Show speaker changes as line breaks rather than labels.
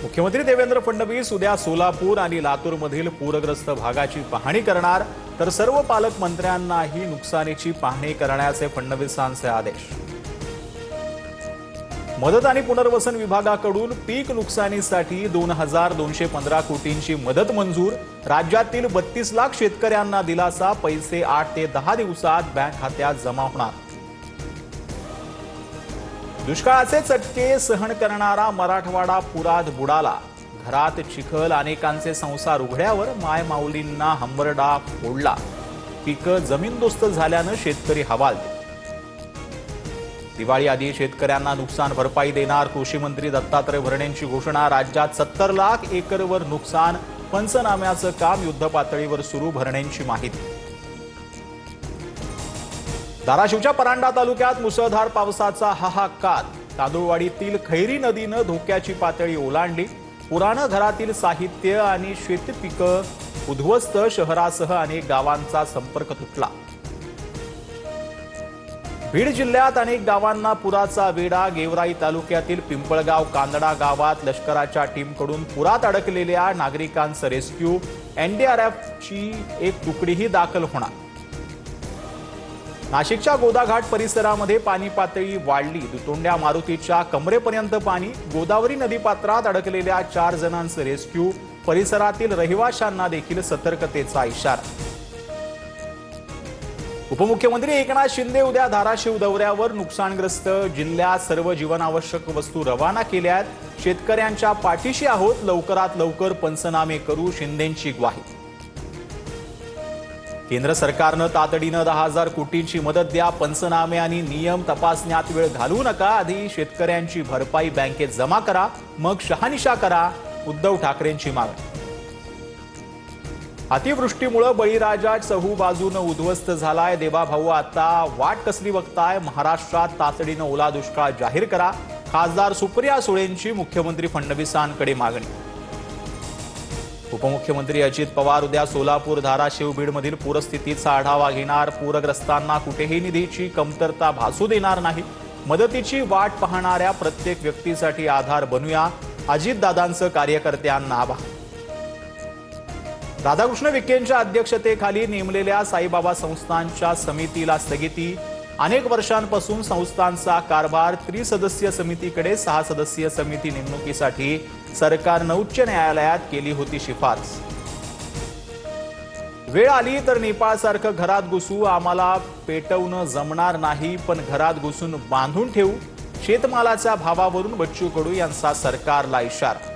मुख्यमंत्री देवेंद्र फडणवीस उद्या सोलापूर आणि लातूरमधील पूरग्रस्त भागाची पाहणी करणार, तर सर्व पालकमंत्र्यांनाही नुकसानीची पाहणी करण्याचे फडणवीसांचे आदेश। मदत आणि पुनर्वसन विभागाकडून पीक नुकसानीसाठी 2215 कोटींची मदत मंजूर। राज्यातील 32 लाख शेतकऱ्यांना दिलासा, पैसे 8 ते 10 दिवसात बँक खात्यात जमा होणार। दुष्काळाचे चटके सहन करणारा मराठवाडा पुरात बुडाला, घरात चिखल, अनेकांचे संसार उघड्यावर, मायमाऊलींना हंबरडा फोडला, पिकं जमीनदोस्त झाल्यानं शेतकरी हवालदिल। दिवाळी आधी शेतकऱ्यांना नुकसान भरपाई देणार, कृषी मंत्री दत्तात्रय भरणेंची घोषणा। राज्यात 70 लाख एकरवर नुकसान, पंचनाम्याचं काम युद्धपातळीवर सुरू, भरणेंची माहिती। धाराशिवच्या परांडा तालुक्यात मुसळधार पावसाचा हाहाकार, तांदुळवाडीतील खैरी नदीनं धोक्याची पातळी ओलांडली, पुरानं घरातील साहित्य आणि शेतपिकं उद्ध्वस्त, शहरासह अनेक गावांचा संपर्क तुटला। बीड जिल्ह्यात अनेक गावांना पुराचा वेढा, गेवराई तालुक्यातील पिंपळगाव कांदडा गावात लष्कराच्या टीमकडून पुरात अडकलेल्या नागरिकांचं रेस्क्यू, एनडीआरएफची एक तुकडीही दाखल होणार। नाशिकच्या गोदाघाट परिसरामध्ये पाणी पातळी वाढली, दुतोंड्या मारुतीच्या कमरेपर्यंत पाणी, गोदावरी नदीपात्रात अडकलेल्या 4 जणांचं रेस्क्यू, परिसरातील रहिवाशांना देखील सतर्कतेचा इशारा। उपमुख्यमंत्री एकनाथ शिंदे उद्या धाराशिव दौऱ्यावर, नुकसानग्रस्त जिल्ह्यात सर्व जीवनावश्यक वस्तू रवाना केल्यात, शेतकऱ्यांच्या पाठीशी आहोत, लवकरात लवकर पंचनामे करू, शिंदेंची ग्वाही। केंद्र सरकारनं तातडीनं 10,000 कोटींची मदत द्या, पंचनामे आणि नियम तपासण्यात वेळ घालवू नका, आधी शेतकऱ्यांची भरपाई बँकेत जमा करा, मग शहानिशा करा, उद्धव ठाकरेंची मागणी। अतिवृष्टीमुळे बळीराजा चहू बाजूनं उद्ध्वस्त झालाय, देवाभाऊ आता वाट कसली बघताय, महाराष्ट्रात तातडीनं ओला दुष्काळ जाहीर करा, खासदार सुप्रिया सुळेंची मुख्यमंत्री फडणवीसांकडे मागणी। उपमुख्यमंत्री अजित पवार उद्या सोलापूर, धाराशिव, बीडमधील पूरस्थितीचा आढावा घेणार, पूरग्रस्तांना कुठेही निधीची कमतरता भासू देणार नाही, मदतीची वाट पाहणाऱ्या प्रत्येक व्यक्तीसाठी आधार बनूया, अजितदादांचं कार्यकर्त्यांना आवाहन। राधाकृष्ण विखेंच्या अध्यक्षतेखाली नेमलेल्या साईबाबा संस्थांच्या समितीला स्थगिती, अनेक वर्षांपासून संस्थांचा कारभार, त्रिसदस्यीय समितीकडे 6 सदस्यीय समिती नेमणुकीसाठी सरकारनं उच्च न्यायालयात केली होती शिफारस। वेळ आली तर नेपाळसारखं घरात घुसू, आम्हाला पेटवणं जमणार नाही, पण घरात घुसून बांधून ठेवू, शेतमालाच्या भावावरून बच्चू कडू यांचा सरकारला इशारा।